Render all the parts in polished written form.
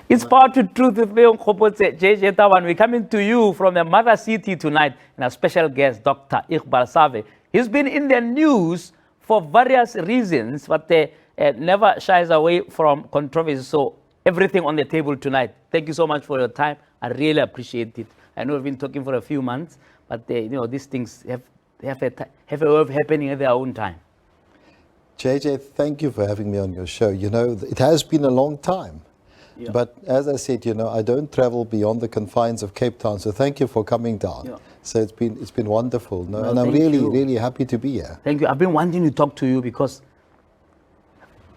It's Power to Truth with me, JJ Tawan. We're coming to you from the Mother City tonight, and our special guest, Dr. Iqbal Surve. He's been in the news for various reasons, but never shies away from controversy. So everything on the table tonight. Thank you so much for your time. I really appreciate it. I know we've been talking for a few months, but these things have a way of happening at their own time. JJ, thank you for having me on your show. It has been a long time. Yeah. But as I said, I don't travel beyond the confines of Cape Town, so thank you for coming down. Yeah. So it's been wonderful, and I'm really happy to be here. Thank you. I've been wanting to talk to you because,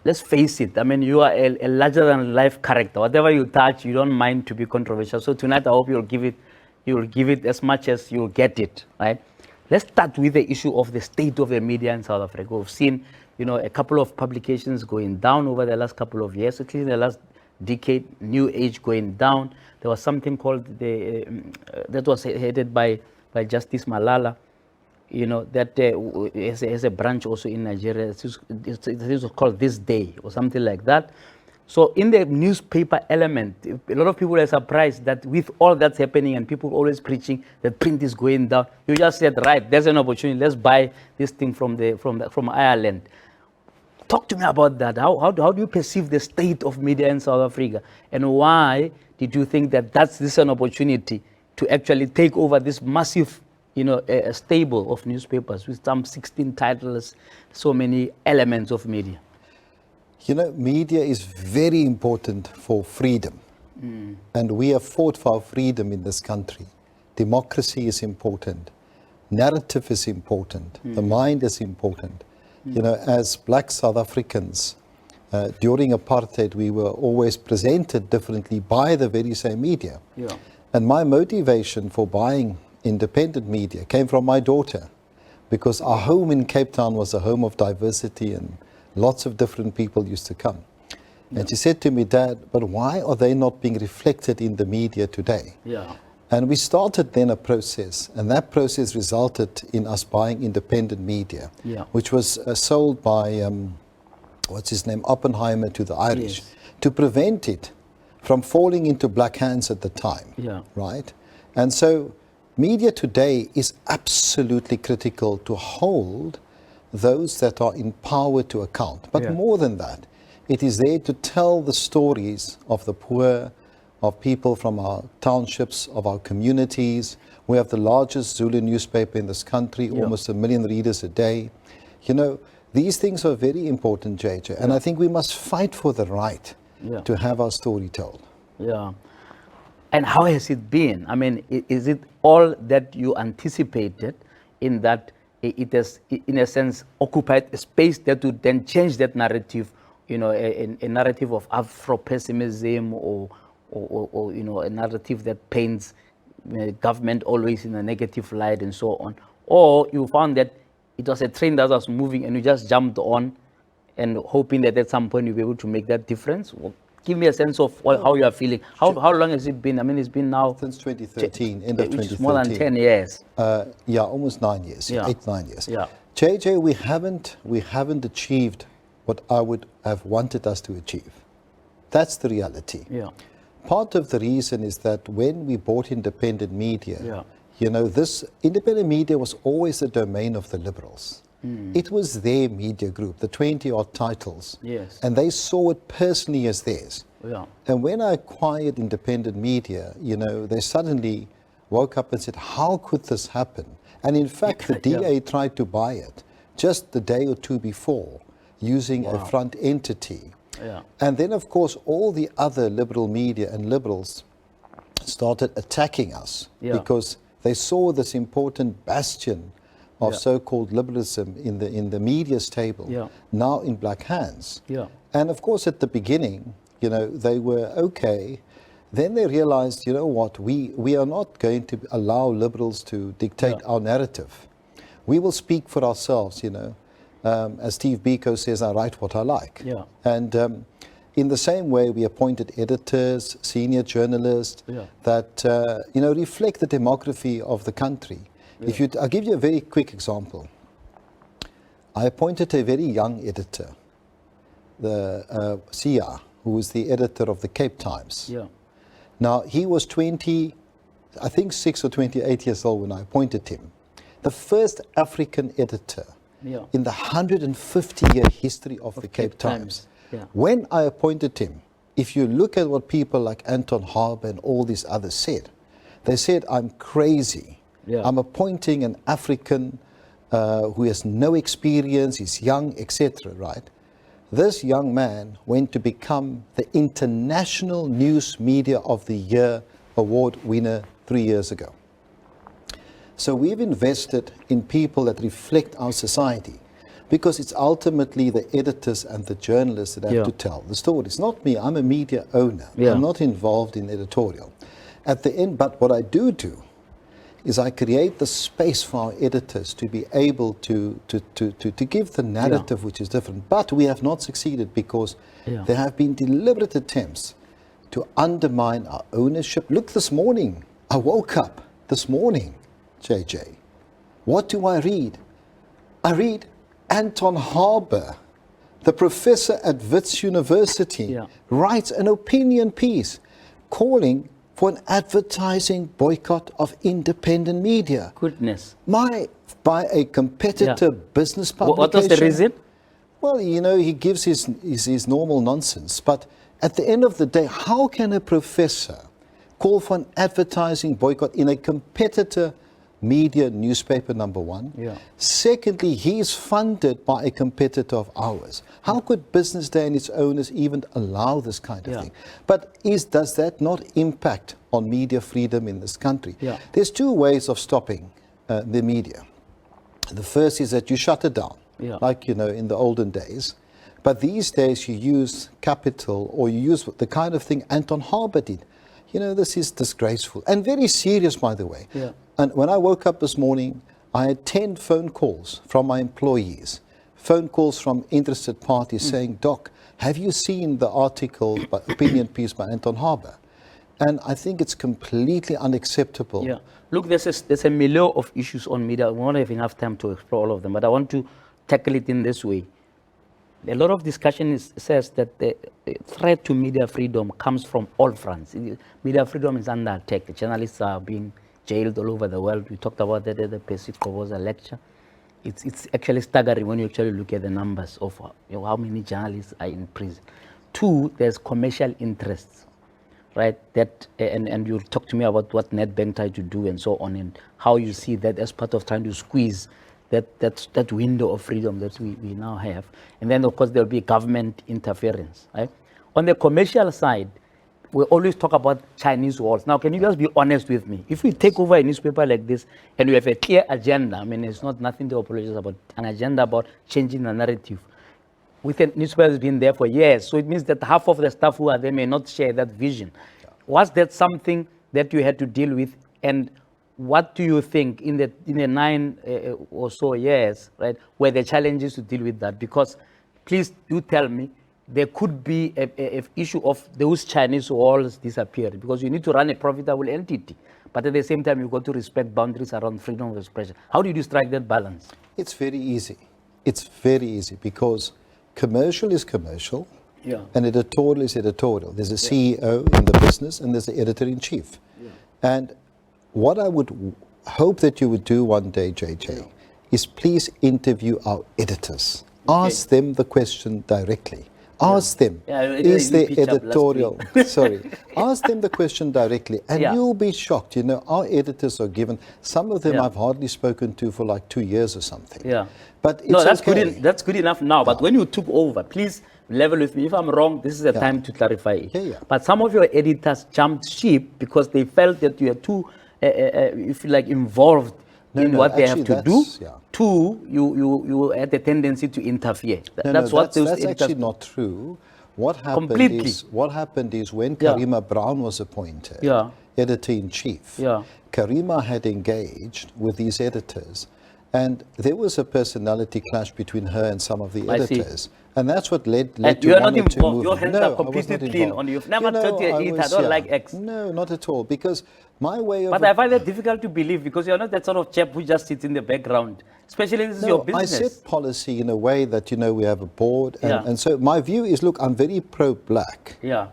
let's face it, I mean, you are a larger-than-life character. Whatever you touch, you don't mind to be controversial. So tonight, I hope you'll give it as much as you'll get it, right? Let's start with the issue of the state of the media in South Africa. We've seen, a couple of publications going down over the last couple of years, at least in the last decade. New Age going down. There was something called that was headed by Justice Malala, that has a branch also in Nigeria. It was called This Day or something like that. So in the newspaper element, a lot of people are surprised that with all that's happening and people always preaching that print is going down, you just said, right, there's an opportunity. Let's buy this thing from Ireland. Talk to me about that. How do you perceive the state of media in South Africa? And why did you think that this is an opportunity to actually take over this massive, a stable of newspapers with some 16 titles, so many elements of media? Media is very important for freedom. And we have fought for our freedom in this country. Democracy is important. Narrative is important. The mind is important. As black South Africans, during apartheid, we were always presented differently by the very same media. Yeah. And my motivation for buying independent media came from my daughter, because our home in Cape Town was a home of diversity and lots of different people used to come. Yeah. And she said to me, Dad, but why are they not being reflected in the media today? Yeah. And we started then a process, and that process resulted in us buying independent media, which was sold by, Oppenheimer to the Irish, to prevent it from falling into black hands at the time, right? And so media today is absolutely critical to hold those that are in power to account. But more than that, it is there to tell the stories of the poor, of people from our townships, of our communities. We have the largest Zulu newspaper in this country, almost 1 million readers a day. These things are very important, JJ, and I think we must fight for the right to have our story told. Yeah. And how has it been? I mean, is it all that you anticipated, in that it has, in a sense, occupied a space that would then change that narrative, a narrative of Afro-pessimism or a narrative that paints government always in a negative light and so on? Or you found that it was a train that was moving and you just jumped on and hoping that at some point you'll be able to make that difference? Well, give me a sense of how you are feeling. How long has it been? I mean, it's been now... Since 2013, end of 2013. More than 10 years. Almost 9 years, 8-9 years. Yeah. JJ, we haven't achieved what I would have wanted us to achieve. That's the reality. Yeah. Part of the reason is that when we bought independent media, this independent media was always the domain of the liberals. It was their media group, the 20-odd titles, and they saw it personally as theirs. Yeah. And when I acquired independent media, they suddenly woke up and said, how could this happen? And in fact, the DA tried to buy it just the day or two before, using a front entity. Yeah. And then, of course, all the other liberal media and liberals started attacking us because they saw this important bastion of so-called liberalism in the media stable now in black hands. Yeah. And of course, at the beginning, they were okay. Then they realized, what, we are not going to allow liberals to dictate our narrative. We will speak for ourselves, As Steve Biko says, I write what I like. Yeah. And in the same way, we appointed editors, senior journalists that reflect the demography of the country. Yeah. I'll give you a very quick example. I appointed a very young editor, the Sia, who was the editor of the Cape Times. Yeah. Now, he was 6 or 28 years old when I appointed him. The first African editor in the 150-year history of the Cape Times. Yeah. When I appointed him, if you look at what people like Anton Harber and all these others said, they said, I'm crazy. Yeah. I'm appointing an African who has no experience, he's young, etc., right? This young man went to become the International News Media of the Year award winner 3 years ago. So we've invested in people that reflect our society, because it's ultimately the editors and the journalists that have to tell the story. It's not me, I'm a media owner. I'm not involved in editorial. At the end, but what I do is I create the space for our editors to be able to give the narrative which is different. But we have not succeeded because there have been deliberate attempts to undermine our ownership. Look, this morning, I woke up this morning, JJ. What do I read? I read Anton Harber, the professor at Wits University, writes an opinion piece calling for an advertising boycott of independent media. Goodness. By a competitor business publication. What was the reason? Well, you know, he gives his normal nonsense. But at the end of the day, how can a professor call for an advertising boycott in a competitor media newspaper, number one? Secondly, he's funded by a competitor of ours. How could Business Day and its owners even allow this kind of thing? But does that not impact on media freedom in this country? There's two ways of stopping the media. The first is that you shut it down, like, you know, in the olden days. But these days you use capital, or you use the kind of thing Anton Harber did. You know, this is disgraceful and very serious, by the way. And when I woke up this morning, I had 10 phone calls from my employees, phone calls from interested parties saying, Doc, have you seen the article, opinion piece by Anton Harber? And I think it's completely unacceptable. Look, there's a milieu of issues on media. We won't have enough time to explore all of them, but I want to tackle it in this way. A lot of discussion says that the threat to media freedom comes from all fronts. Media freedom is under attack. Journalists are being jailed all over the world. We talked about that at the basic proposal lecture. It's actually staggering when you actually look at the numbers of how many journalists are in prison. Two, there's commercial interests, right? That and you'll talk to me about what Nedbank tried to do and so on, and how you see that as part of trying to squeeze that window of freedom that we now have. And then, of course, there'll be government interference, right? On the commercial side, we always talk about Chinese walls. Now, can you just be honest with me? If we take over a newspaper like this and we have a clear agenda, I mean, it's not nothing to apologize about, an agenda about changing the narrative. With a newspaper has been there for years, so it means that half of the staff who are there may not share that vision. Was that something that you had to deal with? And what do you think in the 9 or so years, right, were the challenges to deal with that? Because please do tell me, there could be an issue of those Chinese walls disappearing, because you need to run a profitable entity. But at the same time, you've got to respect boundaries around freedom of expression. How did you strike that balance? It's very easy. It's very easy, because commercial is commercial and editorial is editorial. There's a CEO in the business and there's an editor-in-chief. And what I would hope that you would do one day, JJ, is please interview our editors. Ask them the question directly. Ask them, is there editorial? Ask them the question directly, and you'll be shocked. You know, our editors are given, some of them I've hardly spoken to for like 2 years or something. But it's no, that's good enough now. But when you took over, please level with me. If I'm wrong, this is the time to clarify it. But some of your editors jumped ship because they felt that you are too, if you like, involved in what they have to do. Two, you had a tendency to interfere. That's actually not true. What happened is when Karima Brown was appointed editor-in-chief, Karima had engaged with these editors And there was a personality clash between her and some of the editors. And that's what led to you are one not or two involved. Your movements. hands are No, I was completely not clean involved. on you. You've never taught your editor. I don't like X. No, not at all. Because my way of... But I find that difficult to believe because you're not that sort of chap who just sits in the background. Especially this is your business. I set policy in a way that, we have a board. And so my view is, look, I'm very pro-black. Yeah.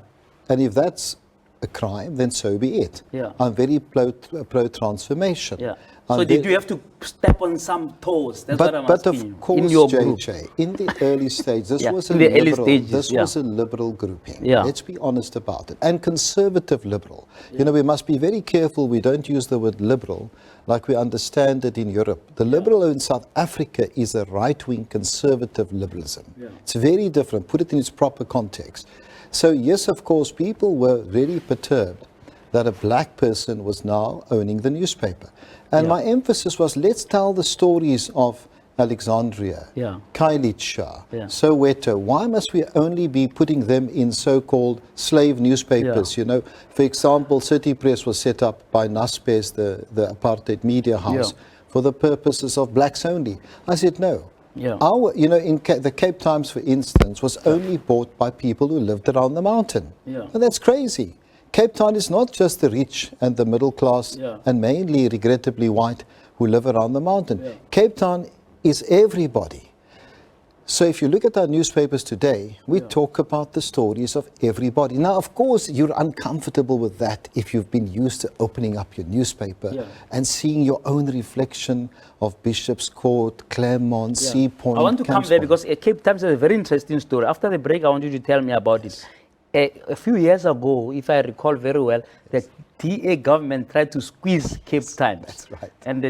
And if that's a crime, then so be it. Yeah. I'm very pro-transformation. Yeah. So did you have to step on some toes? That's what I'm but asking of course, in your JJ, in the early stage, this was a in the liberal, early stages, this was a liberal grouping. Yeah. Let's be honest about it. And conservative liberal. We must be very careful we don't use the word liberal like we understand it in Europe. The liberal in South Africa is a right-wing conservative liberalism. It's very different. Put it in its proper context. So yes, of course, people were really perturbed that a black person was now owning the newspaper. And my emphasis was, let's tell the stories of Alexandria, Kailicha, Soweto. Why must we only be putting them in so-called slave newspapers? For example, City Press was set up by Naspers, the apartheid media house, for the purposes of blacks only. I said, no. Our, the Cape Times, for instance, was only bought by people who lived around the mountain. And that's crazy. Cape Town is not just the rich and the middle class and mainly, regrettably, white who live around the mountain. Cape Town is everybody. So if you look at our newspapers today, we talk about the stories of everybody. Now, of course, you're uncomfortable with that if you've been used to opening up your newspaper and seeing your own reflection of Bishop's Court, Claremont, Sea Point. I want to come there because Cape Times is a very interesting story. After the break, I want you to tell me about it. A few years ago, if I recall very well, the DA government tried to squeeze Cape Times. That's right. And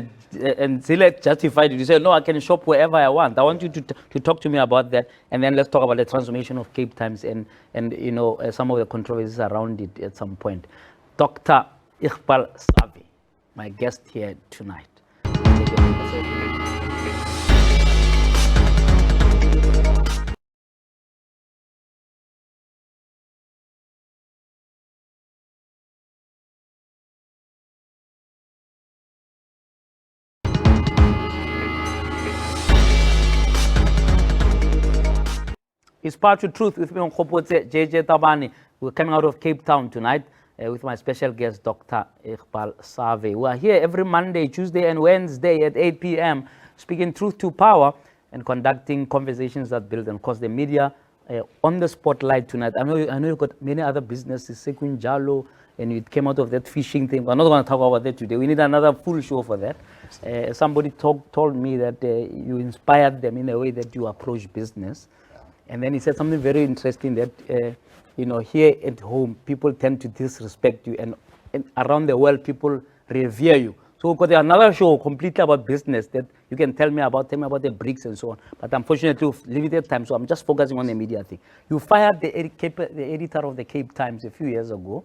Zille justified it. You said, no, I can shop wherever I want. I want you to talk to me about that. And then let's talk about the transformation of Cape Times and some of the controversies around it at some point. Dr. Iqbal Surve, my guest here tonight. It's Part to Truth with me on Khopotse, JJ Tabani. We're coming out of Cape Town tonight with my special guest, Dr. Iqbal Surve. We are here every Monday, Tuesday, and Wednesday at 8 p.m. speaking truth to power and conducting conversations that build. And of course, the media on the spotlight tonight. I know you've got many other businesses, Sequin Jalo, and you came out of that fishing thing. We're not going to talk about that today. We need another full show for that. Somebody told me that you inspired them in a way that you approach business. And then he said something very interesting that, here at home, people tend to disrespect you. And around the world, people revere you. So we've got another show completely about business that you can tell me about the BRICS and so on. But unfortunately, with limited time, so I'm just focusing on the media thing. You fired the editor of the Cape Times a few years ago.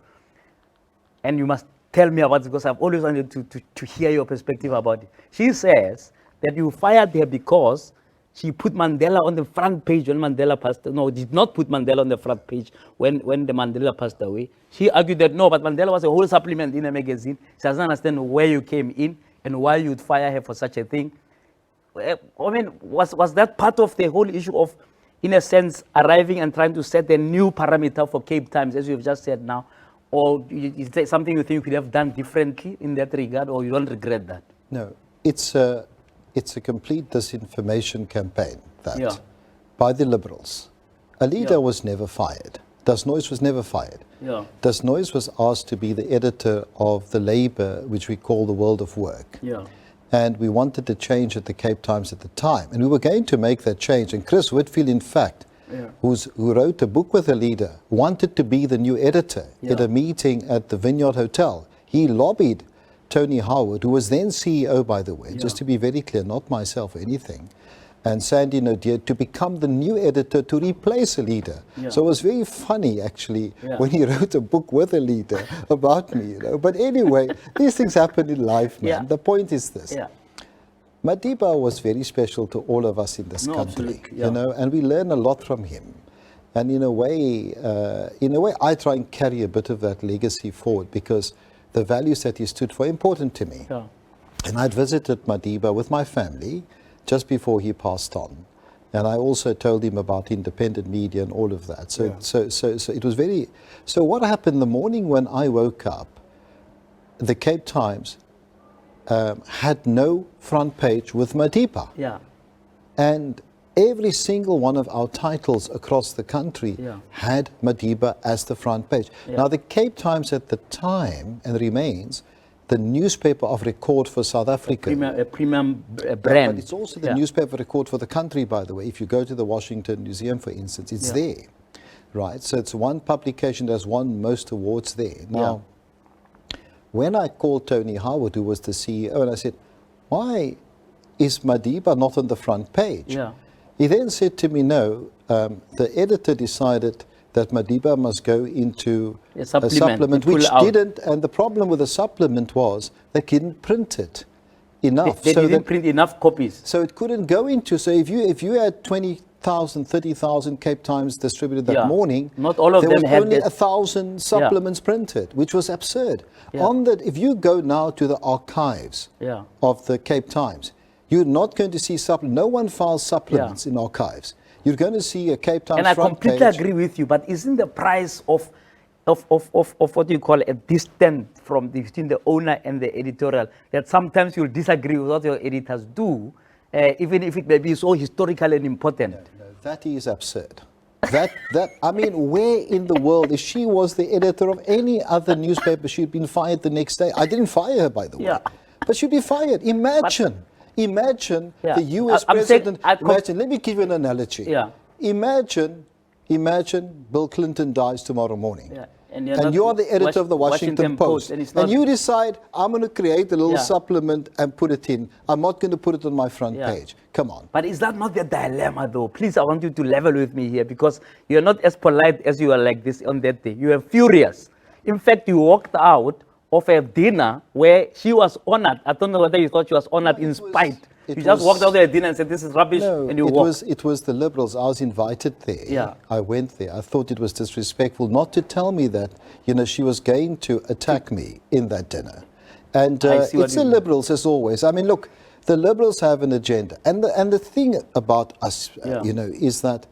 And you must tell me about it because I've always wanted to hear your perspective about it. She says that you fired her because she put Mandela on the front page when Mandela passed. No, did not put Mandela on the front page when the Mandela passed away. She argued that no, but Mandela was a whole supplement in a magazine. She doesn't understand where you came in and why you'd fire her for such a thing. I mean, was that part of the whole issue of, in a sense, arriving and trying to set a new parameter for Cape Times, as you've just said now? Or is there something you think you could have done differently in that regard, or you don't regret that? No, it's a complete disinformation campaign that by the Liberals. A leader was never fired. Das Noise was never fired. Das Noise was asked to be the editor of the Labour, which we call the World of Work. And we wanted to change at the Cape Times at the time. And we were going to make that change. And Chris Whitfield, in fact, who wrote a book with a leader, wanted to be the new editor at a meeting at the Vineyard Hotel. He lobbied Tony Howard, who was then CEO, by the way, just to be very clear, not myself or anything, and Sandy Nadir to become the new editor to replace a leader. So it was very funny, actually, when he wrote a book with a leader about me, But anyway, these things happen in life, man. The point is this. Madiba was very special to all of us in this country, and we learn a lot from him. And in a way, I try and carry a bit of that legacy forward because the values that he stood for are important to me. And I'd visited Madiba with my family just before he passed on. And I also told him about independent media and all of that. So it was very... So what happened the morning when I woke up, the Cape Times had no front page with Madiba. Yeah. And every single one of our titles across the country had Madiba as the front page. Yeah. Now, the Cape Times at the time, and remains, the newspaper of record for South Africa. A premium brand. But it's also the newspaper record for the country, by the way. If you go to the Washington Museum, for instance, it's there. Right? So it's one publication that's won most awards there. Now, when I called Tony Howard, who was the CEO, and I said, why is Madiba not on the front page? Yeah. He then said to me, no, the editor decided that Madiba must go into a supplement which didn't, and the problem with the supplement was they couldn't print it enough. They didn't print enough copies. So it couldn't go into, so if you had 20,000, 30,000 Cape Times distributed that morning, not all of there them was had only 1,000 supplements printed, which was absurd. On that, if you go now to the archives of the Cape Times, you're not going to see supplements. No one files supplements in archives. You're going to see a Cape Times front page. And I completely agree with you, but isn't the price of what you call a distance from between the owner and the editorial that sometimes you'll disagree with what your editors do, even if it may be so historical and important? No, that is absurd. I mean, where in the world, if she was the editor of any other newspaper, she'd been fired the next day. I didn't fire her, by the way. But she'd be fired. Imagine the US president. Let me give you an analogy. Imagine Bill Clinton dies tomorrow morning. And you are the editor of the Washington Post. And you decide, I'm going to create a little supplement and put it in. I'm not going to put it on my front page. Come on. But is that not the dilemma, though? Please, I want you to level with me here, because you're not as polite as you are like this on that day. You are furious. In fact, you walked out of a dinner where she was honored. I don't know whether you thought she was honored in spite. You just walked out of the dinner and said, this is rubbish, and you walked. It was the Liberals. I was invited there. I went there. I thought it was disrespectful not to tell me that, she was going to attack me in that dinner. And it's the Liberals, as always. I mean, look, the Liberals have an agenda. And the thing about us, is that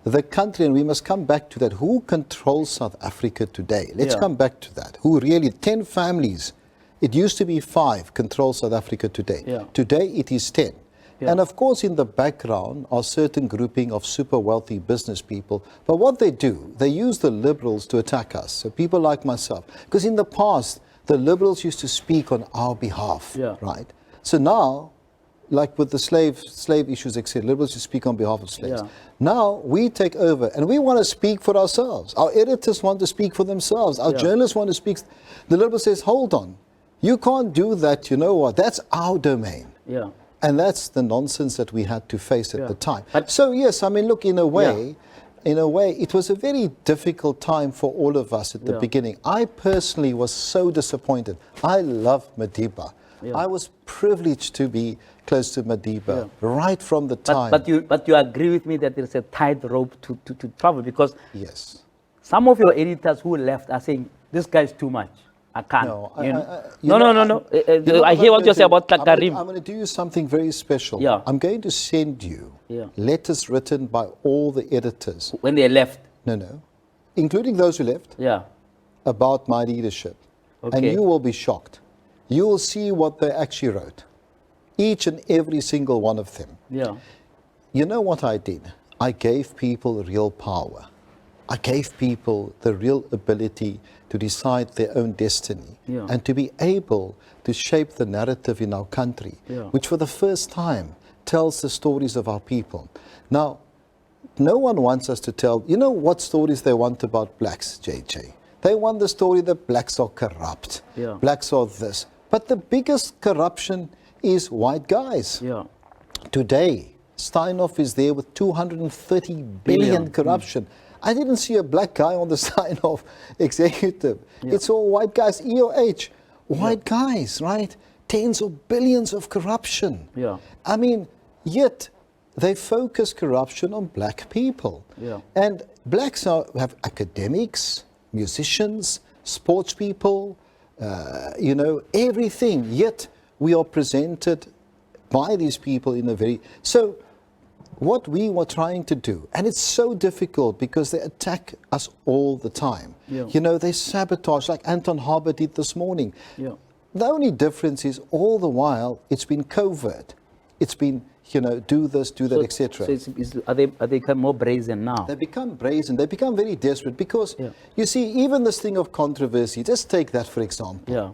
the country, and we must come back to that, who controls South Africa today? Let's come back to that. Who really, 10 families, it used to be 5, control South Africa today. Today it is 10. And of course in the background are certain grouping of super wealthy business people. But what they do, they use the Liberals to attack us. So people like myself. Because in the past, the Liberals used to speak on our behalf, right? So now, like with the slave issues, etc., Liberals used to speak on behalf of slaves. Now we take over and we want to speak for ourselves. Our editors want to speak for themselves. Our journalists want to speak. The Liberal says, hold on. You can't do that, you know what? That's our domain. And that's the nonsense that we had to face at the time. So yes, I mean, look, in a way, it was a very difficult time for all of us at the beginning. I personally was so disappointed. I love Madiba. I was privileged to be close to Madiba right from the time. But you agree with me that there's a tightrope to travel, because some of your editors who left are saying, this guy's too much. I can't. No. I hear what you say about Karim. I'm going to do you something very special. I'm going to send you letters written by all the editors. When they left? No. Including those who left. About my leadership. And you will be shocked. You will see what they actually wrote. Each and every single one of them. You know what I did? I gave people real power. I gave people the real ability to decide their own destiny and to be able to shape the narrative in our country, which for the first time tells the stories of our people. Now, no one wants us to tell, you know what stories they want about blacks, JJ? They want the story that blacks are corrupt, blacks are this. But the biggest corruption is white guys. Today, Steinhoff is there with 230 billion corruption. I didn't see a black guy on the Steinhoff executive. It's all white guys, EOH, white guys, right? Tens of billions of corruption. I mean, yet they focus corruption on black people. And blacks have academics, musicians, sports people, everything. Yet we are presented by these people in a very... So what we were trying to do, and it's so difficult because they attack us all the time. Yeah. You know, they sabotage, like Anton Harber did this morning. Yeah. The only difference is all the while it's been covert. It's been, you know, do this, do that, etc. So are they become more brazen now? They become brazen. They become very desperate because, you see, even this thing of controversy, just take that for example. Yeah.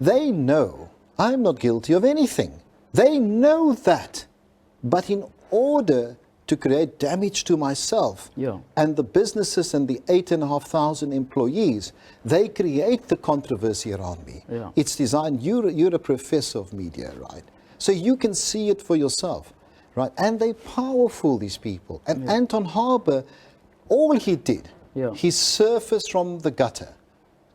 They know I'm not guilty of anything. They know that. But in order to create damage to myself and the businesses and the 8,500 employees, they create the controversy around me. Yeah. It's designed, you're a professor of media, right? So you can see it for yourself, right? And they're powerful, these people. And Anton Harber, all he did, he surfaced from the gutter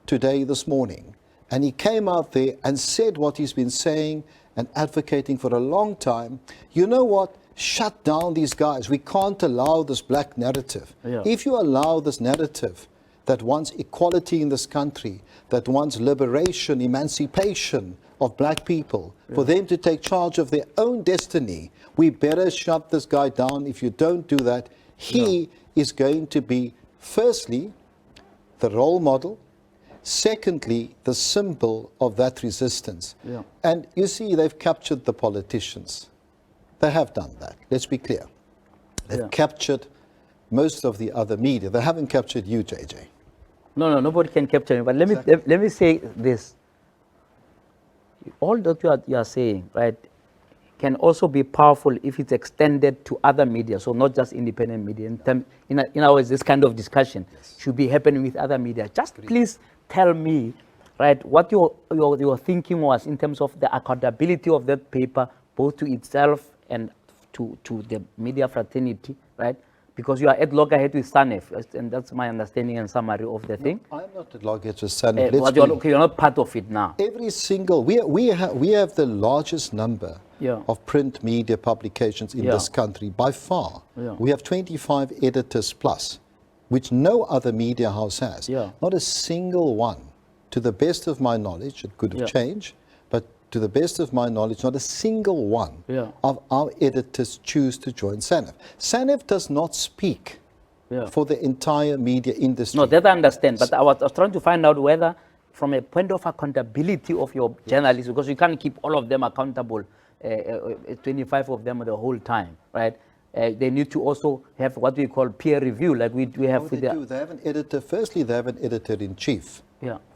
today, this morning, and he came out there and said what he's been saying and advocating for a long time. You know what? Shut down these guys. We can't allow this black narrative. If you allow this narrative that wants equality in this country, that wants liberation, emancipation of black people, for them to take charge of their own destiny, we better shut this guy down. If you don't do that, he is going to be, firstly, the role model, secondly, the symbol of that resistance. And you see, they've captured the politicians. They have done that. Let's be clear. They've captured most of the other media. They haven't captured you, JJ. No, nobody can capture me. But let me say this. All that you are saying, right, can also be powerful if it's extended to other media, so not just independent media. In other words, this kind of discussion should be happening with other media. Just please tell me, right, what your thinking was in terms of the accountability of that paper, both to itself and to the media fraternity, right? Because you are at loggerhead with SANEF, and that's my understanding and summary of the thing. I'm not at loggerhead with SANEF. But you're not part of it now. Every single, we have the largest number of print media publications in this country by far. We have 25 editors plus, which no other media house has. Not a single one, to the best of my knowledge, it could have changed, but to the best of my knowledge, not a single one of our editors choose to join SANEF. SANEF does not speak for the entire media industry. No, that I understand, but I was trying to find out whether, from a point of accountability of your journalists, because you can't keep all of them accountable, 25 of them the whole time, right? They need to also have what we call peer review, like we have with they have an editor. Firstly, they have an editor-in-chief.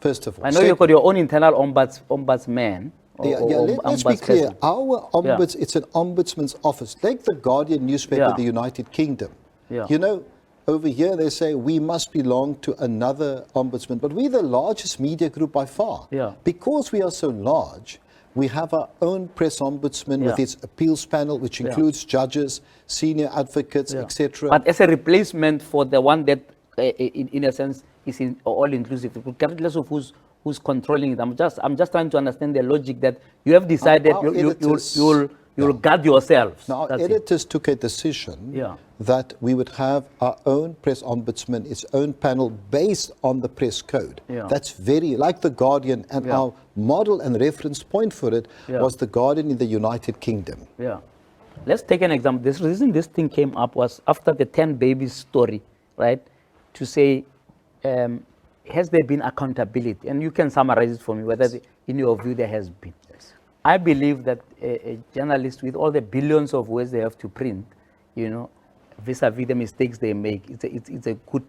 First of all. I know you've got your own internal ombudsman. Let's be clear. Our it's an ombudsman's office, like the Guardian newspaper of the United Kingdom. You know, over here they say we must belong to another ombudsman, but we're the largest media group by far. Because we are so large, we have our own press ombudsman with its appeals panel, which includes judges, senior advocates, etc. But as a replacement for the one that, in a sense, is all-inclusive, regardless of who's controlling it. I'm just trying to understand the logic that you have decided you'll guard yourselves. Now, our editors took a decision that we would have our own press ombudsman, its own panel based on the press code. That's very, like the Guardian, and our model and reference point for it was the Guardian in the United Kingdom. Let's take an example. The reason this thing came up was after the 10 babies story, right? To say, has there been accountability? And you can summarize it for me, whether in your view there has been. I believe that a journalist, with all the billions of words they have to print, you know, vis-a-vis the mistakes they make, it's a good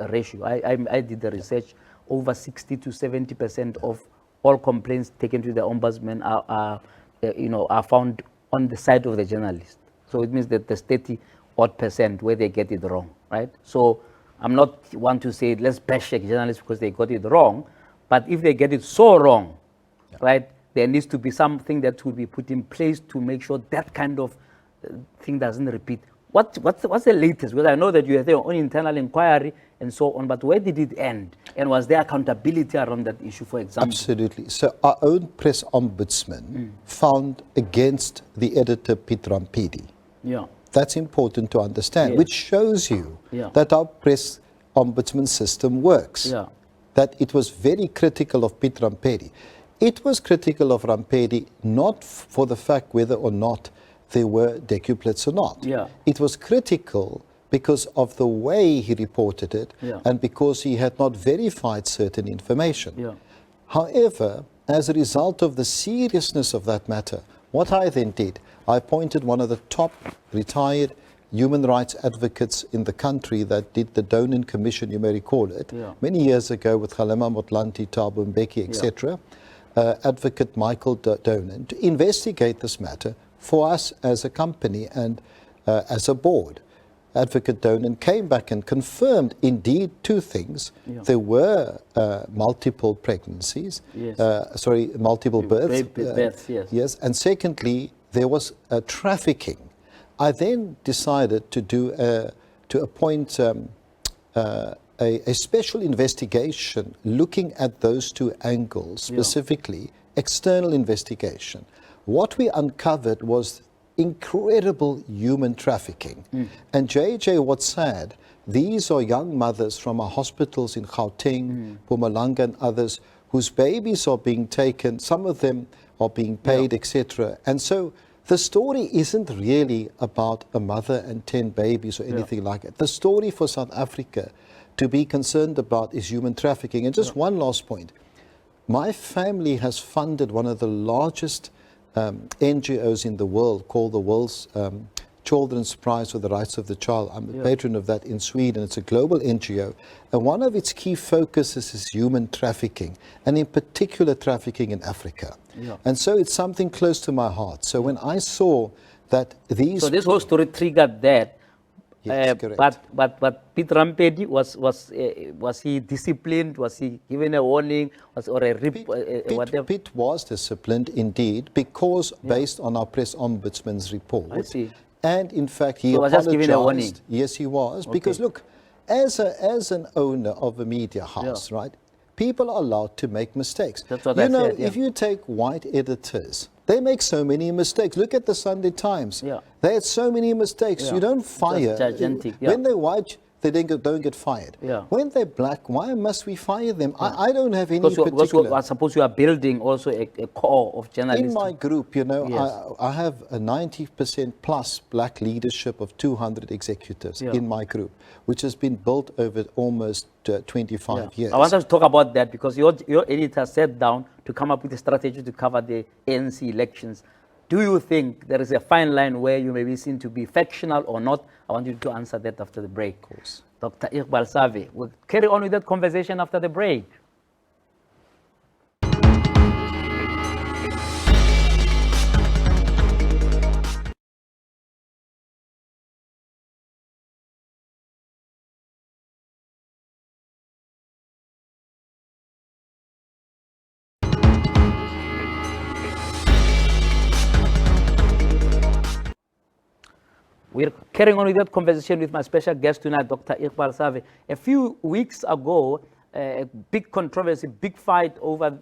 ratio. I did the research. Over 60 to 70% of all complaints taken to the ombudsman are found on the side of the journalist. So it means that there's 30% where they get it wrong, right? So I'm not one to say let's bash journalists because they got it wrong, but if they get it so wrong, right, there needs to be something that will be put in place to make sure that kind of thing doesn't repeat. What's the latest? Because I know that you have your own internal inquiry and so on, but where did it end? And was there accountability around that issue, for example? Absolutely. So our own press ombudsman found against the editor Piet Rampedi. That's important to understand, which shows you that our press ombudsman system works. That it was very critical of Piet Rampedi. It was critical of Rampedi not for the fact whether or not there were decuplets or not. Yeah. It was critical because of the way he reported it, yeah. and because he had not verified certain information. Yeah. However, as a result of the seriousness of that matter, what I then did, I appointed one of the top retired human rights advocates in the country that did the Donen Commission, you may recall it, many years ago with Kgalema Motlanthe, Thabo Mbeki, etc., Advocate Michael Donen, to investigate this matter for us as a company and as a board. Advocate Donen came back and confirmed indeed two things. There were multiple pregnancies, multiple births, yes. And secondly, there was trafficking. I then decided to appoint a special investigation looking at those two angles, specifically external investigation. What we uncovered was incredible human trafficking. And JJ, what's sad, these are young mothers from our hospitals in Gauteng, Mpumalanga and others, whose babies are being taken, some of them are being paid, etc. And so the story isn't really about a mother and 10 babies or anything like that. The story for South Africa to be concerned about is human trafficking. And just one last point. My family has funded one of the largest NGOs in the world, called the World's Children's Prize for the Rights of the Child. I'm the patron of that in Sweden. It's a global NGO. And one of its key focuses is human trafficking, and in particular trafficking in Africa. And so it's something close to my heart. So when I saw that these... So this whole story triggered that. Yes, correct. But Pete Rampedi, was he disciplined? Was he given a warning? Pete was disciplined indeed, because based on our press ombudsman's report. I see. And in fact, he was just given a warning. Yes, he was. Because look, as an owner of a media house, right, people are allowed to make mistakes. That's what I said, if you take white editors, they make so many mistakes. Look at the Sunday Times. They had so many mistakes. You don't fire. Gigantic. When they're white, they don't get fired. When they're black, why must we fire them? I don't have any particular... I suppose you are building also a core of journalists. In my group, I have a 90% plus black leadership of 200 executives in my group, which has been built over almost 25 years. I want to talk about that because your editor sat down to come up with a strategy to cover the ANC elections. Do you think there is a fine line where you may be seen to be factional or not? I want you to answer that after the break. Of course. Dr. Iqbal Surve. We'll carry on with that conversation after the break. We're carrying on with that conversation with my special guest tonight, Dr. Iqbal Surve. A few weeks ago, a big controversy, big fight over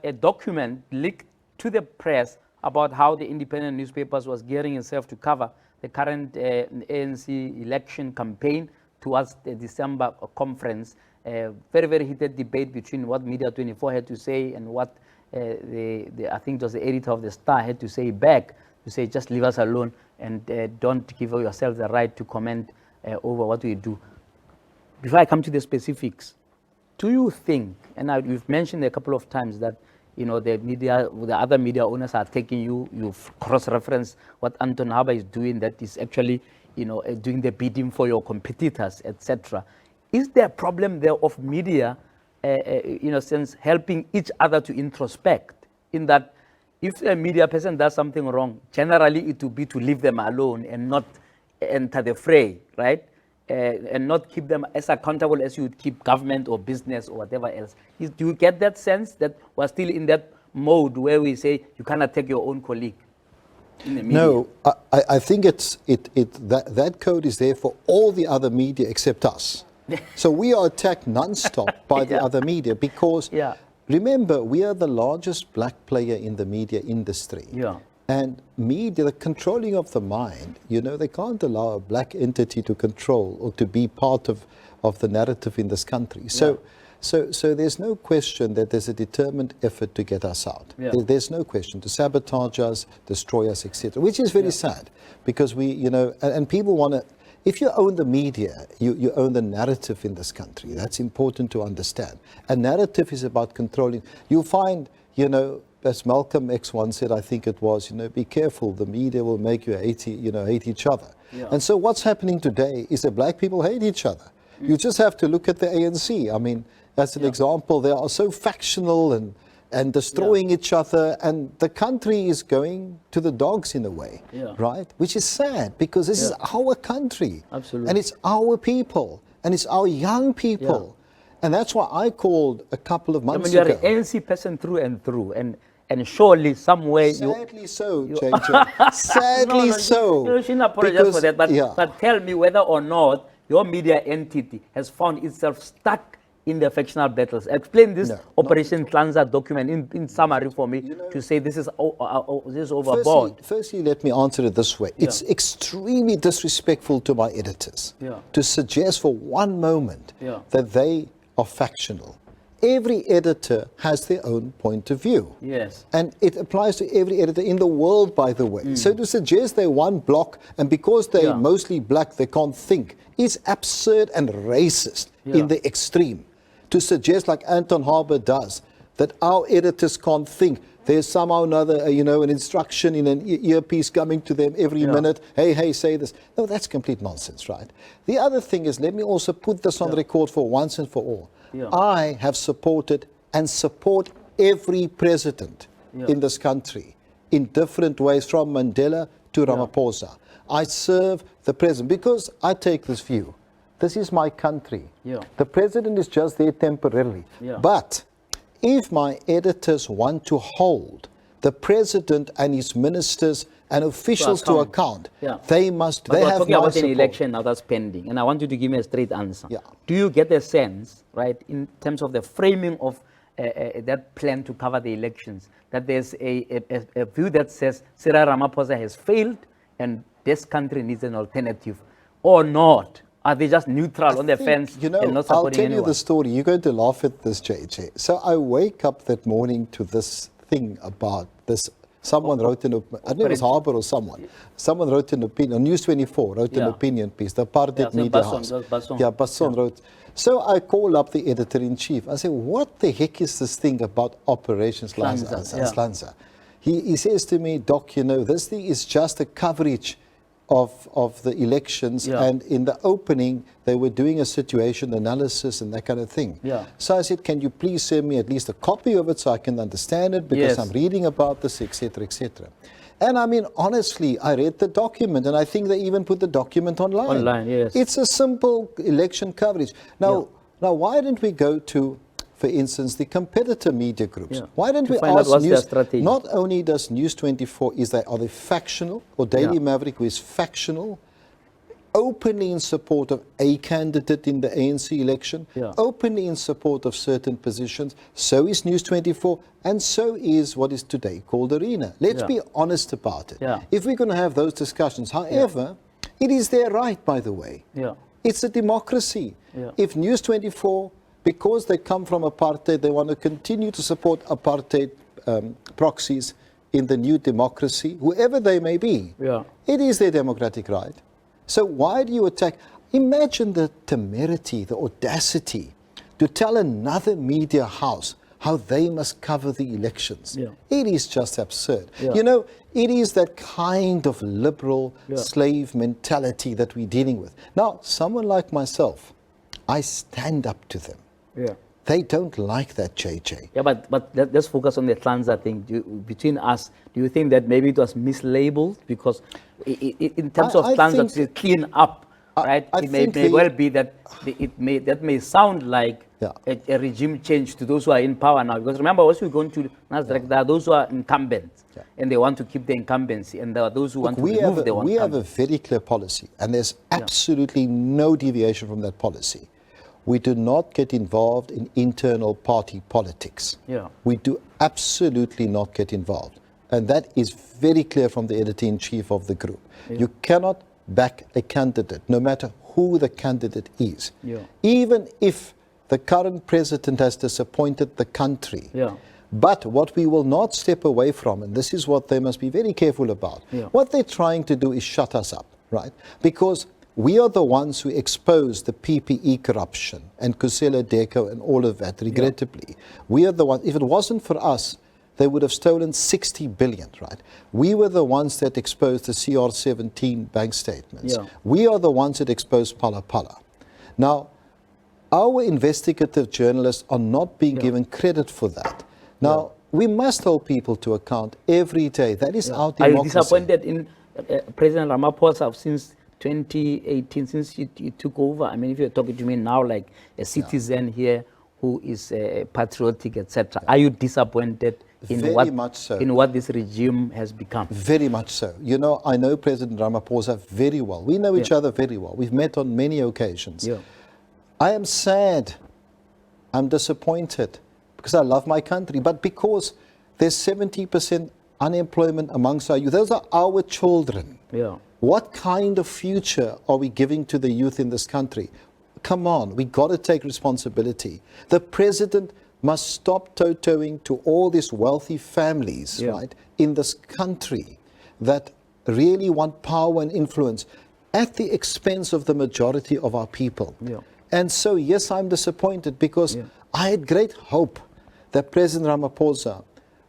a document leaked to the press about how the independent newspapers was gearing itself to cover the current ANC election campaign towards the December conference. Very, very heated debate between what Media 24 had to say and what I think it was the editor of the Star had to say back, to say just leave us alone and don't give yourself the right to comment over what we do. Before I come to the specifics, do you think, and we've mentioned a couple of times that the other media owners are taking you've cross-referenced what Anton Haber is doing, that is actually doing the bidding for your competitors, etc. Is there a problem there of media, in a sense, helping each other to introspect, in that if a media person does something wrong, generally it would be to leave them alone and not enter the fray, right? And not keep them as accountable as you would keep government or business or whatever else. Do you get that sense that we're still in that mode where we say you cannot take your own colleague in the media? No, I think that code is there for all the other media except us. So we are attacked non-stop by the other media because... Remember, we are the largest black player in the media industry. And media, the controlling of the mind, they can't allow a black entity to control or to be part of the narrative in this country. So So there's no question that there's a determined effort to get us out. There's no question to sabotage us, destroy us, etc., which is very sad, because we, you know, and people want to. If you own the media, you own the narrative in this country. That's important to understand. A narrative is about controlling. You'll find, you know, as Malcolm X once said, I think it was, you know, be careful, the media will make you hate each other. And so what's happening today is that black people hate each other. You just have to look at the ANC. I mean, as an example, they are so factional and destroying each other, and the country is going to the dogs in a way, right? Which is sad, because this is our country. Absolutely. And it's our people, and it's our young people. And that's why I called a couple of months ago. You're an ANC person through and through, and surely some way Sadly so, JJ. Sadly so. You shouldn't apologize for that, but tell me whether or not your media entity has found itself stuck in the factional battles. Explain this Operation Cleanser document in summary for me, to say this is overboard. Firstly, let me answer it this way. It's extremely disrespectful to my editors to suggest for one moment that they are factional. Every editor has their own point of view. Yes. And it applies to every editor in the world, by the way. So to suggest they're one block, and because they're mostly black, they can't think, is absurd and racist in the extreme. To suggest, like Anton Harber does, that our editors can't think. There's somehow another, you know, an instruction in an earpiece coming to them every minute. Hey, say this. No, that's complete nonsense, right? The other thing is, let me also put this on record for once and for all. I have supported and support every president in this country in different ways, from Mandela to Ramaphosa. I serve the president because I take this view. This is my country. The president is just there temporarily. But if my editors want to hold the president and his ministers and officials to account, they must. They have talking my about support. an election now that's pending, and I want you to give me a straight answer. Do you get a sense, right, in terms of the framing of that plan to cover the elections, that there's a view that says Cyril Ramaphosa has failed and this country needs an alternative, or not? Are they just neutral on the fence and not supporting I'll tell anyone? you the story. You're going to laugh at this, JJ. So I wake up that morning to this thing about this. Someone wrote an opinion. I think it was Harper or someone. Someone wrote an opinion. On News 24 wrote an opinion piece. The apartheid media house. Basson wrote. So I call up the editor-in-chief. I say, what the heck is this thing about Operation Cleanser? He says to me, Doc, you know, this thing is just a coverage of the elections, and in the opening they were doing a situation analysis and that kind of thing. So I said, can you please send me at least a copy of it so I can understand it, because I'm reading about this, etc., etc. And I mean, honestly, I read the document, and I think they even put the document online. It's a simple election coverage. Now why didn't we go to, for instance, the competitor media groups? Why don't we ask News? Not only does News 24, are they factional, or Daily Maverick, who is factional, openly in support of a candidate in the ANC election, openly in support of certain positions. So is News 24, and so is what is today called Arena. Let's be honest about it. If we're going to have those discussions, however, it is their right, by the way. It's a democracy. If News 24, because they come from apartheid, they want to continue to support apartheid proxies in the new democracy, whoever they may be, it is their democratic right. So why do you attack? Imagine the temerity, the audacity to tell another media house how they must cover the elections. It is just absurd. You know, it is that kind of liberal slave mentality that we're dealing with. Now, someone like myself, I stand up to them. They don't like that, JJ. But let's focus on the Cleanser thing. Between us, do you think that maybe it was mislabeled? Because in terms of Cleanser, to clean up, right? It may well be that that may sound like a regime change to those who are in power now. Because remember, once we go into NASDAQ, there are those who are incumbents, and they want to keep the incumbency, and there are those who want to remove the incumbents. We have a very clear policy, and there's absolutely no deviation from that policy. We do not get involved in internal party politics. We do absolutely not get involved. And that is very clear from the editor-in-chief of the group. You cannot back a candidate, no matter who the candidate is. Even if The current president has disappointed the country. Yeah. But what we will not step away from, and this is what they must be very careful about, what they're trying to do is shut us up, right? Because we are the ones who exposed the PPE corruption and Kusela Deco and all of that, regrettably. We are the ones, if it wasn't for us, they would have stolen 60 billion, right? We were the ones that exposed the CR17 bank statements. We are the ones that exposed Pala Pala. Now, our investigative journalists are not being given credit for that. Now, we must hold people to account every day. That is our democracy. Are you disappointed in President Ramaphosa since 2018, since you took over? I mean, if you're talking to me now like a citizen here who is patriotic, etc., are you disappointed in in what this regime has become? Very much so. You know, I know President Ramaphosa very well. We know each other very well. We've met on many occasions. I am sad. I'm disappointed because I love my country, but because there's 70% unemployment amongst our youth. Those are our children. What kind of future are we giving to the youth in this country? Come on, we got to take responsibility. The president must stop totoing to all these wealthy families, right, in this country that really want power and influence at the expense of the majority of our people. And so, yes, I'm disappointed because I had great hope that President Ramaphosa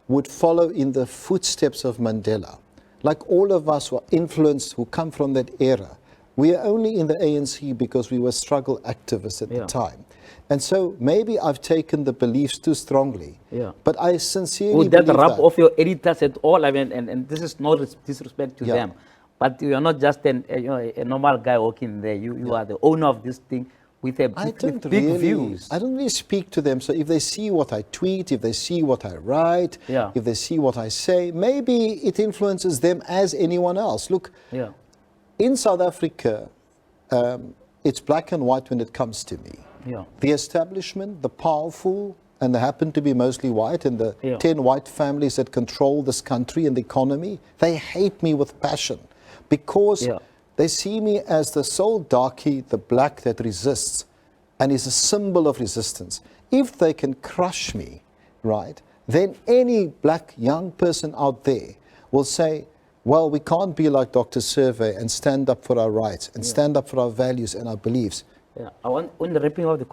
would follow in the footsteps of Mandela. Like all of us who are influenced, who come from that era. We are only in the ANC because we were struggle activists at the time. And so maybe I've taken the beliefs too strongly. But I sincerely would that rub off your editors at all? I mean, and this is no disrespect to them. But you are not just a normal guy walking there. You are the owner of this thing. With big views. I don't really speak to them. So if they see what I tweet, if they see what I write, if they see what I say, maybe it influences them as anyone else. Look, in South Africa, it's black and white when it comes to me. The establishment, the powerful, and they happen to be mostly white, and the 10 white families that control this country and the economy, they hate me with passion because they see me as the sole darkie, the black that resists, and is a symbol of resistance. If they can crush me, right, then any black young person out there will say, well, we can't be like Dr. Surve and stand up for our rights and stand up for our values and our beliefs. When the wrapping of the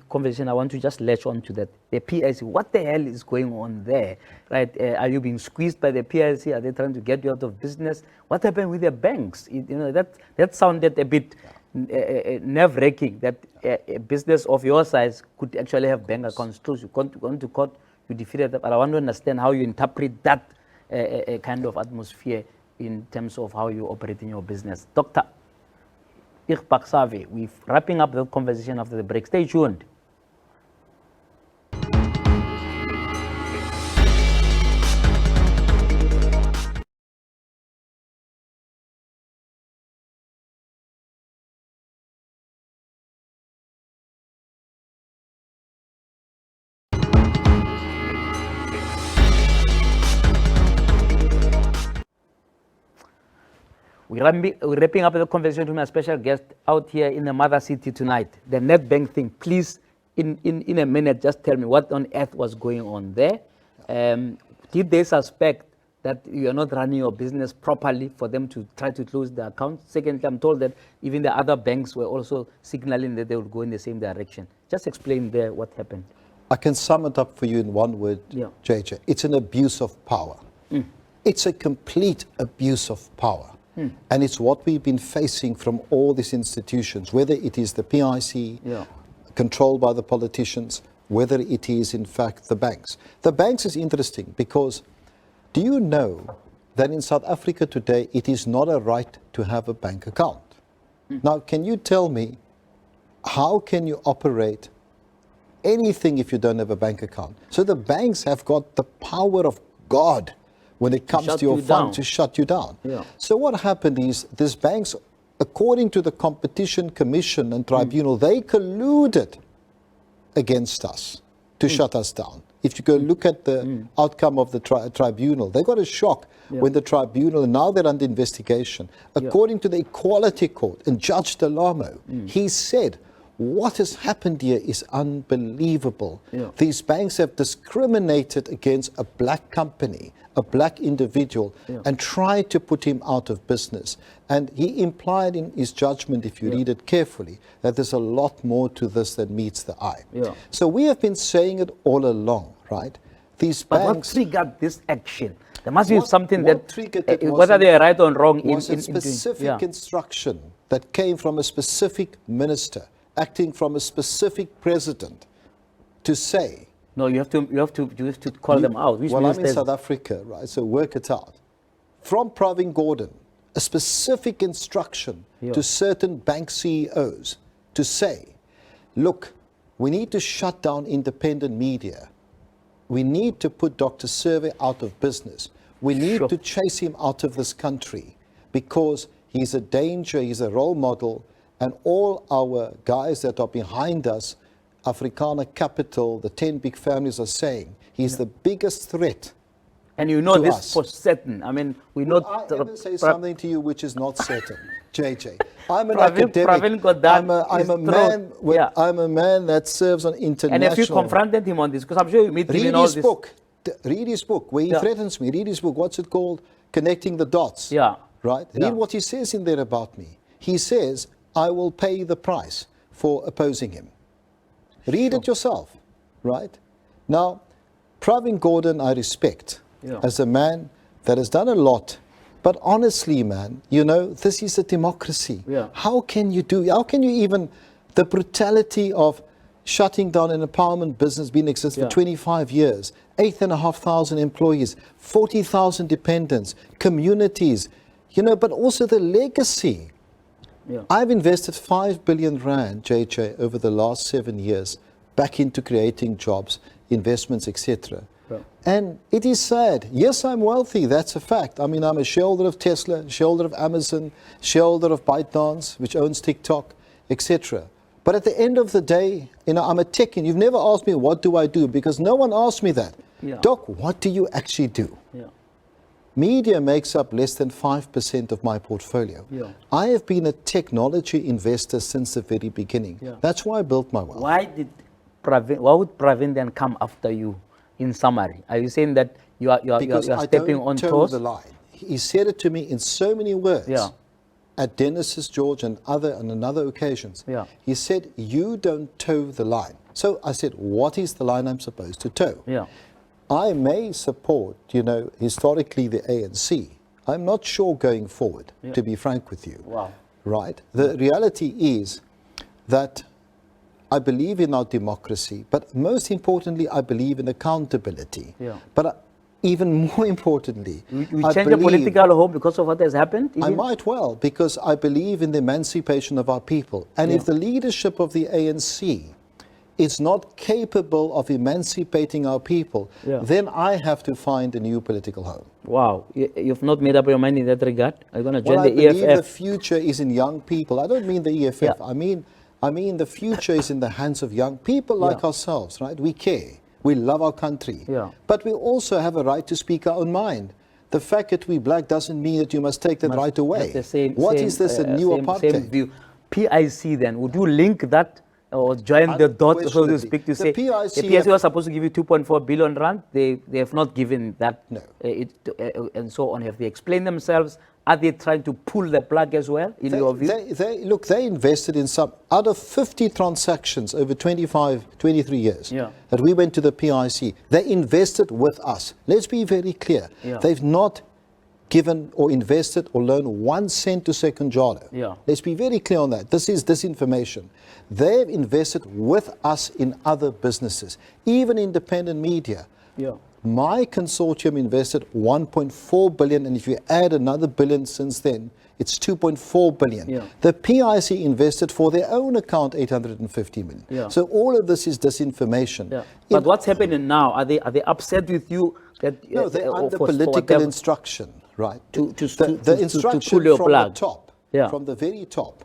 conversation, I want to just latch on to that. The PIC, what the hell is going on there? Right? Are you being squeezed by the PIC? Are they trying to get you out of business? What happened with the banks? That sounded a bit nerve-wracking, that a business of your size could actually have bank accounts closed. You gone to court, you defeated them. But I want to understand how you interpret that kind of atmosphere in terms of how you operate in your business. Dr. Iqbal Surve, we're wrapping up the conversation after the break. Stay tuned. We're wrapping up the conversation with my special guest out here in the mother city tonight. The net bank thing. Please, in a minute, just tell me what on earth was going on there. Did they suspect that you are not running your business properly for them to try to close the account? Secondly, I'm told that even the other banks were also signaling that they would go in the same direction. Just explain there what happened. I can sum it up for you in one word, JJ. It's an abuse of power. It's a complete abuse of power. And it's what we've been facing from all these institutions, whether it is the PIC, controlled by the politicians, whether it is, in fact, the banks. The banks is interesting because do you know that in South Africa today, it is not a right to have a bank account? Now, can you tell me, how can you operate anything if you don't have a bank account? So the banks have got the power of God when it comes to your fund to shut you down. So what happened is these banks, according to the Competition Commission and Tribunal, they colluded against us to shut us down. If you go look at the outcome of the tribunal, they got a shock when the tribunal, and now they're under investigation. According to the Equality Court and Judge Delamo, he said what has happened here is unbelievable. Yeah. These banks have discriminated against a black company, a black individual, and tried to put him out of business. And he implied in his judgment, if you read it carefully, that there's a lot more to this than meets the eye. Yeah. So we have been saying it all along, right? These But banks... what triggered this action? There must be something what triggered it whether they are right or wrong. Was a specific instruction that came from a specific minister, acting from a specific president, to say... No, you have to call them out. Which well, I'm in South Africa, right? So work it out. From Pravin Gordhan, a specific instruction to certain bank CEOs to say, look, we need to shut down independent media. We need to put Dr. Surve out of business. We need to chase him out of this country because he's a danger, he's a role model, and all our guys that are behind us, Afrikaner Capital, the 10 big families are saying, he's the biggest threat. And you know this for certain. I mean, we know... I ever say something to you which is not certain, JJ. I'm an academic. I'm a man that serves on international... And if you confronted him on this, because I'm sure you meet him in all this... Read his book, where he threatens me. Read his book. What's it called? Connecting the Dots. Yeah. Right? Read what he says in there about me. He says, I will pay the price for opposing him. Read it yourself. Right? Now, Pravin Gordhan, I respect as a man that has done a lot. But honestly, man, you know, this is a democracy. Yeah. How can you even, the brutality of shutting down an empowerment business been existing for 25 years, 8,500 employees, 40,000 dependents, communities, you know, but also the legacy. Yeah. I've invested 5 billion rand, JJ, over the last 7 years back into creating jobs, investments, etc. Yeah. And it is sad. Yes, I'm wealthy. That's a fact. I mean, I'm a shareholder of Tesla, shareholder of Amazon, shareholder of ByteDance, which owns TikTok, etc. But at the end of the day, you know, I'm a tech, and you've never asked me, what do I do? Because no one asked me that. Yeah. Doc, what do you actually do? Yeah. Media makes up less than 5% of my portfolio. Yeah. I have been a technology investor since the very beginning. Yeah. That's why I built my wealth. Why would Pravin then come after you, in summary? Are you saying that you are stepping on toes? The line. He said it to me in so many words. Yeah. At Dennis's George and another occasions. Yeah. He said, you don't toe the line. So I said, what is the line I'm supposed to toe? Yeah. I may support, you know, historically the ANC. I'm not sure going forward, to be frank with you. Wow. Right? The reality is that I believe in our democracy, but most importantly, I believe in accountability. Yeah. But even more importantly, you change the political hope because of what has happened? I might well, because I believe in the emancipation of our people. And if the leadership of the ANC is not capable of emancipating our people, then I have to find a new political home. Wow. You've not made up your mind in that regard? Are you going to join the EFF? I believe the future is in young people. I don't mean the EFF. Yeah. I mean the future is in the hands of young people like ourselves, right? We care. We love our country. Yeah. But we also have a right to speak our own mind. The fact that we're black doesn't mean that you must take that right away. What is this, a new apartheid? Same view. PIC then, would you link that or join the dot, so to speak, to say the PIC was supposed to give you 2.4 billion rand? They have not given that. No. And so on. Have they explained themselves? Are they trying to pull the plug as well, in your view? Look, they invested in some, out of 50 transactions over 23 years that we went to the PIC, they invested with us. Let's be very clear. Yeah. They've not given or invested or loaned 1 cent to Secondjalo. Yeah. Let's be very clear on that. This is disinformation. They've invested with us in other businesses, even independent media. Yeah. My consortium invested 1.4 billion, and if you add another billion since then, it's 2.4 billion. Yeah. The PIC invested for their own account 850 million. Yeah. So all of this is disinformation. Yeah. But what's happening now? Are they upset with you? That, no, they're under political instruction, right? The instruction from the top, from the very top,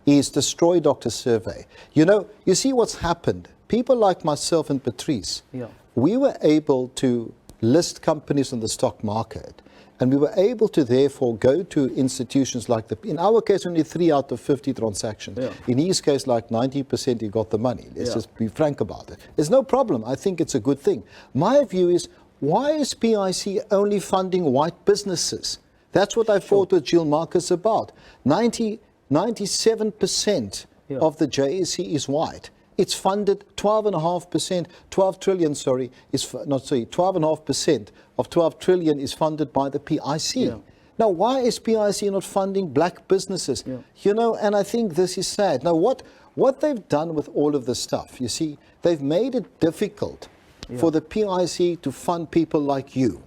is destroy Dr. Surve. You know, you see what's happened. People like myself and Patrice, we were able to list companies on the stock market And we were able to therefore go to institutions like in our case, only 3 out of 50 transactions. Yeah. In his case, like 90% he got the money. Let's just be frank about it. There's no problem. I think it's a good thing. My view is, why is PIC only funding white businesses? That's what I fought with Jill Marcus about. 97% of the JSE is white. It's funded 12.5%, 12 trillion, sorry, 12.5% of 12 trillion is funded by the PIC. Yeah. Now, why is PIC not funding black businesses? Yeah. You know, and I think this is sad. Now, what they've done with all of this stuff, you see, they've made it difficult for the PIC to fund people like you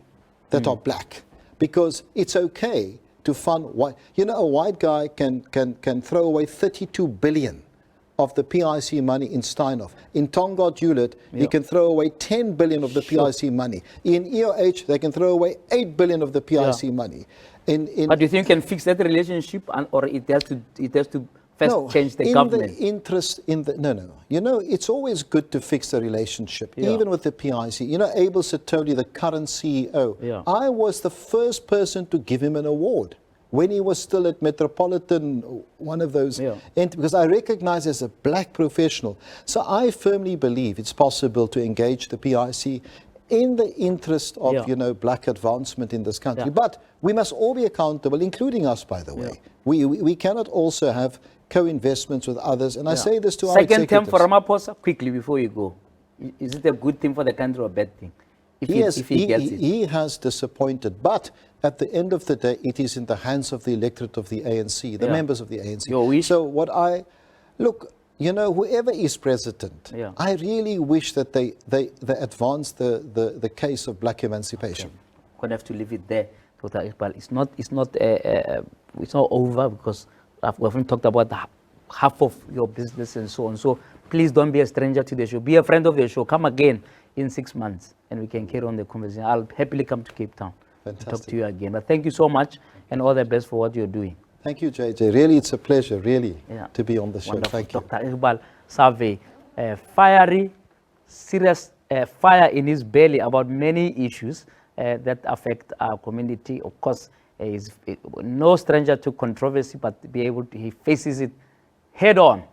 that are black, because it's okay to fund white. You know, a white guy can throw away 32 billion of the PIC money in Steinhoff. In Tongaat Hewlett, he can throw away 10 billion of the PIC money. In EOH, they can throw away 8 billion of the PIC money. But do you think you can fix that relationship, or it has to first change the government? No. You know, it's always good to fix the relationship, even with the PIC. You know, Abel Sitoli, the current CEO, I was the first person to give him an award when he was still at Metropolitan, one of those, because I recognize as a black professional. So I firmly believe it's possible to engage the PIC in the interest of, you know, black advancement in this country. But we must all be accountable, including us, by the way. We cannot also have co-investments with others. And I say this to our executives. Second term for Ramaphosa, quickly before you go. Is it a good thing for the country or a bad thing? If he gets it. He has disappointed, but at the end of the day, it is in the hands of the electorate of the ANC, the members of the ANC. Your wish? So look, you know, whoever is president, I really wish that they advance the case of black emancipation. I'm going to have to leave it there, Dr. Iqbal. It's not over, because we haven't talked about half of your business and so on. So please don't be a stranger to the show. Be a friend of the show. Come again in 6 months, and we can carry on the conversation. I'll happily come to Cape Town and talk to you again. But thank you so much, and all the best for what you're doing. Thank you, JJ. Really, it's a pleasure, really, to be on the show. Wonderful. Thank you. Dr. Iqbal Surve, fiery, serious fire in his belly about many issues that affect our community. Of course, he's no stranger to controversy, but he faces it head on.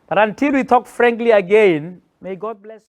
But until we talk frankly again, may God bless you.